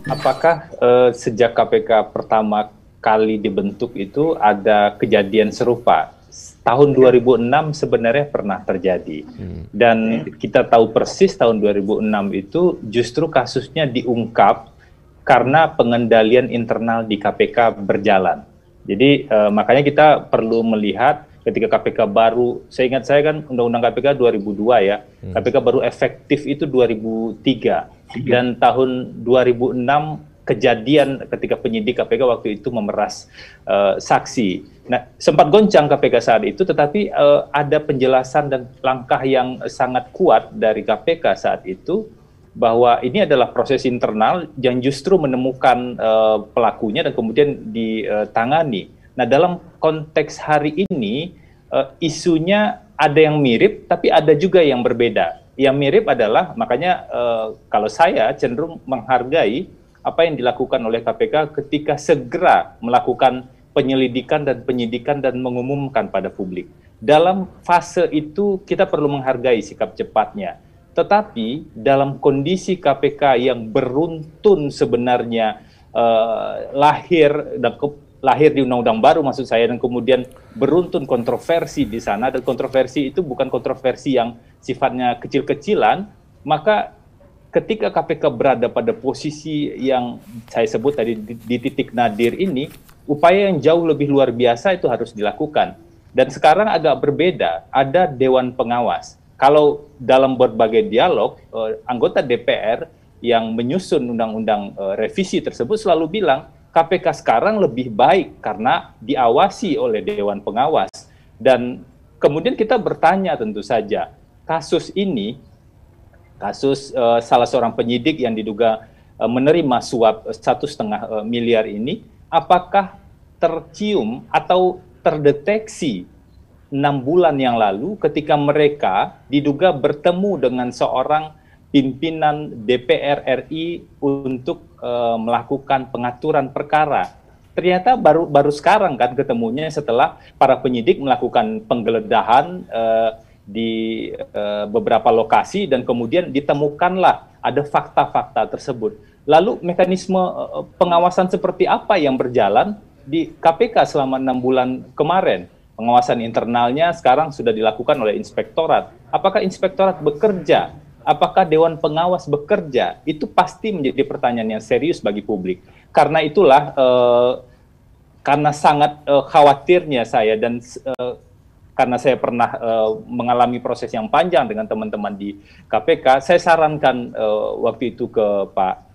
Apakah sejak KPK pertama kali dibentuk itu ada kejadian serupa? Tahun 2006 sebenarnya pernah terjadi. Dan kita tahu persis tahun 2006 itu justru kasusnya diungkap karena pengendalian internal di KPK berjalan. Jadi makanya kita perlu melihat ketika KPK baru, saya ingat saya kan Undang-Undang KPK 2002 ya, KPK baru efektif itu 2003, dan tahun 2006 kejadian ketika penyidik KPK waktu itu memeras saksi. Nah, sempat goncang KPK saat itu, tetapi ada penjelasan dan langkah yang sangat kuat dari KPK saat itu, bahwa ini adalah proses internal yang justru menemukan pelakunya dan kemudian ditangani. Nah, dalam konteks hari ini, isunya ada yang mirip, tapi ada juga yang berbeda. Yang mirip adalah, makanya kalau saya cenderung menghargai apa yang dilakukan oleh KPK ketika segera melakukan penyelidikan dan penyidikan dan mengumumkan pada publik. Dalam fase itu kita perlu menghargai sikap cepatnya. Tetapi dalam kondisi KPK yang beruntun sebenarnya lahir di undang-undang baru maksud saya, dan kemudian beruntun kontroversi di sana, dan kontroversi itu bukan kontroversi yang sifatnya kecil-kecilan, maka ketika KPK berada pada posisi yang saya sebut tadi di titik nadir ini, upaya yang jauh lebih luar biasa itu harus dilakukan. Dan sekarang agak berbeda, ada Dewan Pengawas. Kalau dalam berbagai dialog, anggota DPR yang menyusun undang-undang revisi tersebut selalu bilang, KPK sekarang lebih baik karena diawasi oleh Dewan Pengawas. Dan kemudian kita bertanya tentu saja, kasus ini, kasus salah seorang penyidik yang diduga menerima suap 1,5 miliar ini, apakah tercium atau terdeteksi 6 bulan yang lalu ketika mereka diduga bertemu dengan seorang pimpinan DPR RI untuk melakukan pengaturan perkara. Ternyata baru sekarang kan ketemunya setelah para penyidik melakukan penggeledahan di beberapa lokasi, dan kemudian ditemukanlah ada fakta-fakta tersebut. Lalu mekanisme pengawasan seperti apa yang berjalan di KPK selama 6 bulan kemarin? Pengawasan internalnya sekarang sudah dilakukan oleh inspektorat. Apakah inspektorat bekerja? Apakah Dewan Pengawas bekerja? Itu pasti menjadi pertanyaan yang serius bagi publik. Karena itulah, karena sangat khawatirnya saya, dan karena saya pernah mengalami proses yang panjang dengan teman-teman di KPK, saya sarankan waktu itu ke Pak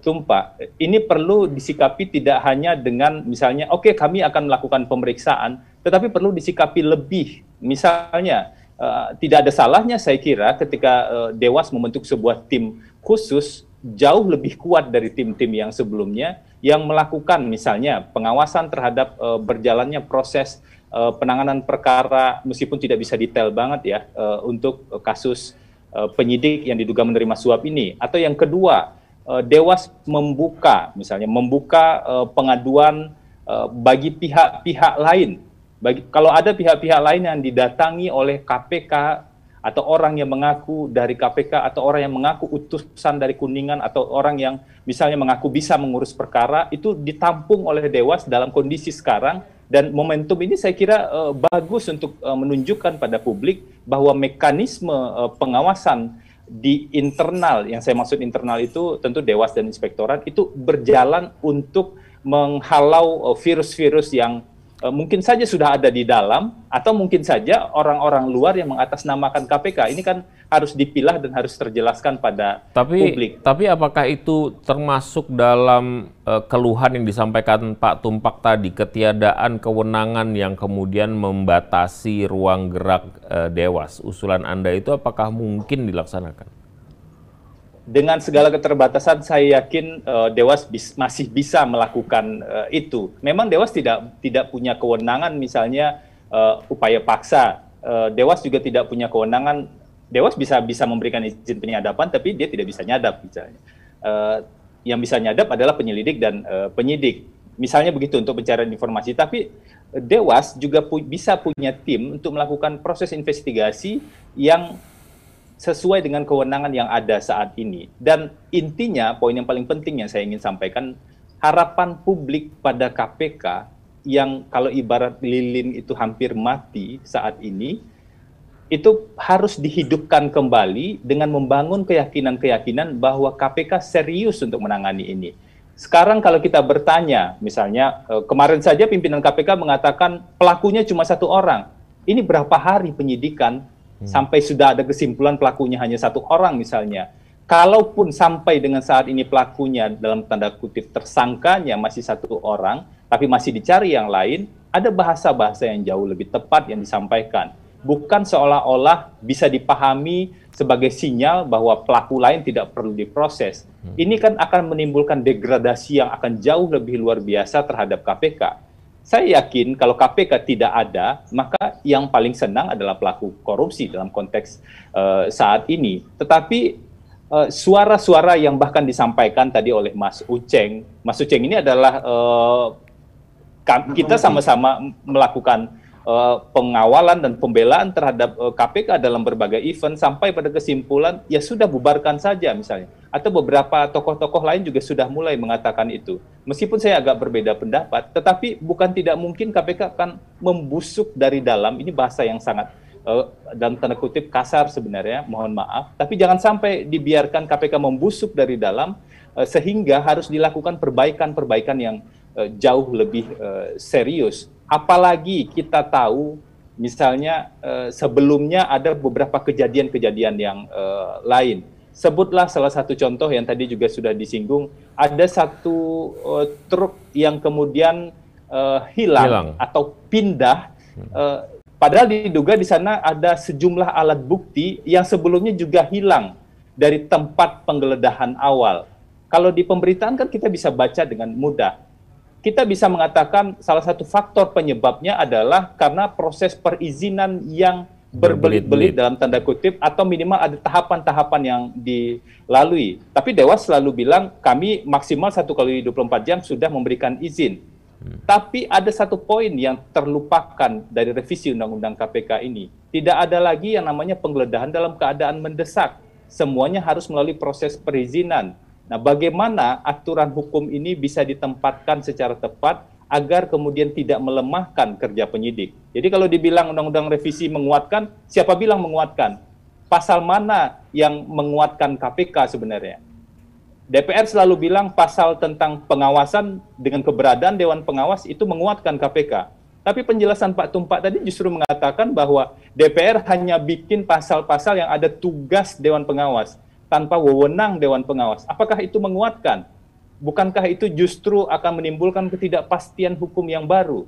Tumpak, ini perlu disikapi tidak hanya dengan misalnya, oke, kami akan melakukan pemeriksaan, tetapi perlu disikapi lebih. Misalnya, tidak ada salahnya saya kira ketika Dewas membentuk sebuah tim khusus jauh lebih kuat dari tim-tim yang sebelumnya, yang melakukan misalnya pengawasan terhadap berjalannya proses penanganan perkara, meskipun tidak bisa detail banget ya, untuk kasus penyidik yang diduga menerima suap ini. Atau yang kedua, Dewas membuka pengaduan bagi pihak-pihak lain. Kalau ada pihak-pihak lain yang didatangi oleh KPK, atau orang yang mengaku dari KPK, atau orang yang mengaku utusan dari Kuningan, atau orang yang misalnya mengaku bisa mengurus perkara, itu ditampung oleh Dewas dalam kondisi sekarang. Dan momentum ini saya kira bagus untuk menunjukkan pada publik bahwa mekanisme pengawasan di internal, yang saya maksud internal itu tentu Dewas dan Inspektorat, itu berjalan untuk menghalau virus-virus yang mungkin saja sudah ada di dalam, atau mungkin saja orang-orang luar yang mengatasnamakan KPK. Ini kan harus dipilah dan harus terjelaskan pada publik. Tapi apakah itu termasuk dalam keluhan yang disampaikan Pak Tumpak tadi, ketiadaan kewenangan yang kemudian membatasi ruang gerak Dewas? Usulan Anda itu apakah mungkin dilaksanakan? Dengan segala keterbatasan, saya yakin Dewas masih bisa melakukan itu. Memang Dewas tidak punya kewenangan misalnya upaya paksa. Dewas juga tidak punya kewenangan. Dewas bisa memberikan izin penyadapan, tapi dia tidak bisa nyadap misalnya. Yang bisa nyadap adalah penyelidik dan penyidik. Misalnya begitu untuk pencarian informasi. Tapi Dewas juga bisa punya tim untuk melakukan proses investigasi yang sesuai dengan kewenangan yang ada saat ini. Dan intinya, poin yang paling penting yang saya ingin sampaikan, harapan publik pada KPK yang kalau ibarat lilin itu hampir mati saat ini, itu harus dihidupkan kembali dengan membangun keyakinan-keyakinan bahwa KPK serius untuk menangani ini. Sekarang kalau kita bertanya, misalnya kemarin saja pimpinan KPK mengatakan pelakunya cuma satu orang. Ini berapa hari penyidikan sampai sudah ada kesimpulan pelakunya hanya satu orang misalnya. Kalaupun sampai dengan saat ini pelakunya dalam tanda kutip tersangkanya masih satu orang, tapi masih dicari yang lain, ada bahasa-bahasa yang jauh lebih tepat yang disampaikan. Bukan seolah-olah bisa dipahami sebagai sinyal bahwa pelaku lain tidak perlu diproses. Ini kan akan menimbulkan degradasi yang akan jauh lebih luar biasa terhadap KPK. Saya yakin kalau KPK tidak ada, maka yang paling senang adalah pelaku korupsi dalam konteks saat ini. Tetapi suara-suara yang bahkan disampaikan tadi oleh Mas Uceng ini adalah kita sama-sama melakukan pengawalan dan pembelaan terhadap KPK dalam berbagai event sampai pada kesimpulan ya sudah bubarkan saja misalnya. Atau beberapa tokoh-tokoh lain juga sudah mulai mengatakan itu. Meskipun saya agak berbeda pendapat, tetapi bukan tidak mungkin KPK akan membusuk dari dalam, ini bahasa yang sangat dalam tanda kutip kasar sebenarnya, mohon maaf. Tapi jangan sampai dibiarkan KPK membusuk dari dalam sehingga harus dilakukan perbaikan-perbaikan yang jauh lebih serius. Apalagi kita tahu misalnya sebelumnya ada beberapa kejadian-kejadian yang lain. Sebutlah salah satu contoh yang tadi juga sudah disinggung, ada satu truk yang kemudian hilang atau pindah, padahal diduga di sana ada sejumlah alat bukti yang sebelumnya juga hilang dari tempat penggeledahan awal. Kalau di pemberitaan kan kita bisa baca dengan mudah. Kita bisa mengatakan salah satu faktor penyebabnya adalah karena proses perizinan yang berbelit-belit dalam tanda kutip, atau minimal ada tahapan-tahapan yang dilalui. Tapi Dewas selalu bilang kami maksimal 1x24 jam sudah memberikan izin. Tapi ada satu poin yang terlupakan dari revisi Undang-Undang KPK ini. Tidak ada lagi yang namanya penggeledahan dalam keadaan mendesak. Semuanya harus melalui proses perizinan. Nah, bagaimana aturan hukum ini bisa ditempatkan secara tepat agar kemudian tidak melemahkan kerja penyidik. Jadi kalau dibilang undang-undang revisi menguatkan, siapa bilang menguatkan? Pasal mana yang menguatkan KPK sebenarnya? DPR selalu bilang pasal tentang pengawasan dengan keberadaan Dewan Pengawas itu menguatkan KPK. Tapi penjelasan Pak Tumpak tadi justru mengatakan bahwa DPR hanya bikin pasal-pasal yang ada tugas Dewan Pengawas tanpa wewenang Dewan Pengawas. Apakah itu menguatkan? Bukankah itu justru akan menimbulkan ketidakpastian hukum yang baru?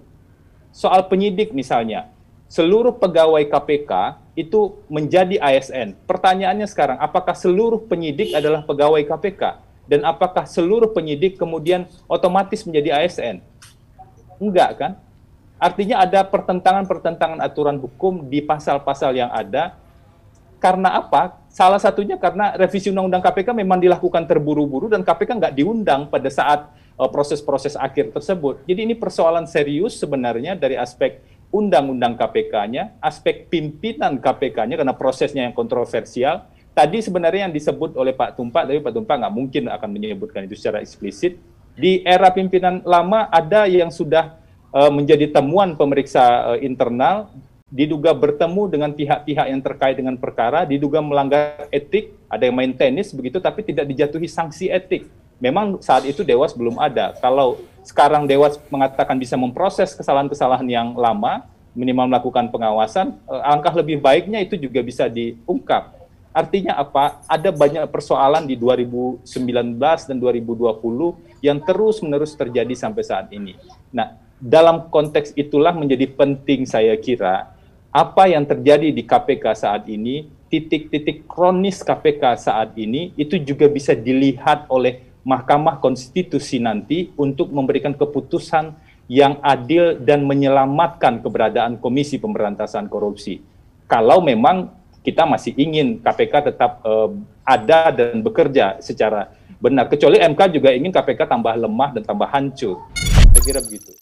Soal penyidik misalnya, seluruh pegawai KPK itu menjadi ASN. Pertanyaannya sekarang, apakah seluruh penyidik adalah pegawai KPK? Dan apakah seluruh penyidik kemudian otomatis menjadi ASN? Enggak kan? Artinya ada pertentangan-pertentangan aturan hukum di pasal-pasal yang ada. Karena apa? Salah satunya karena revisi Undang-Undang KPK memang dilakukan terburu-buru dan KPK nggak diundang pada saat proses-proses akhir tersebut. Jadi ini persoalan serius sebenarnya dari aspek Undang-Undang KPK-nya, aspek pimpinan KPK-nya karena prosesnya yang kontroversial. Tadi sebenarnya yang disebut oleh Pak Tumpak, tapi Pak Tumpak nggak mungkin akan menyebutkan itu secara eksplisit. Di era pimpinan lama ada yang sudah menjadi temuan pemeriksa internal, diduga bertemu dengan pihak-pihak yang terkait dengan perkara, diduga melanggar etik, ada yang main tenis begitu, tapi tidak dijatuhi sanksi etik. Memang saat itu Dewas belum ada. Kalau sekarang Dewas mengatakan bisa memproses kesalahan-kesalahan yang lama, minimal melakukan pengawasan, alangkah lebih baiknya itu juga bisa diungkap. Artinya apa? Ada banyak persoalan di 2019 dan 2020 yang terus-menerus terjadi sampai saat ini. Nah, dalam konteks itulah menjadi penting saya kira, apa yang terjadi di KPK saat ini, titik-titik kronis KPK saat ini, itu juga bisa dilihat oleh Mahkamah Konstitusi nanti untuk memberikan keputusan yang adil dan menyelamatkan keberadaan Komisi Pemberantasan Korupsi. Kalau memang kita masih ingin KPK tetap ada dan bekerja secara benar. Kecuali MK juga ingin KPK tambah lemah dan tambah hancur. Saya kira begitu.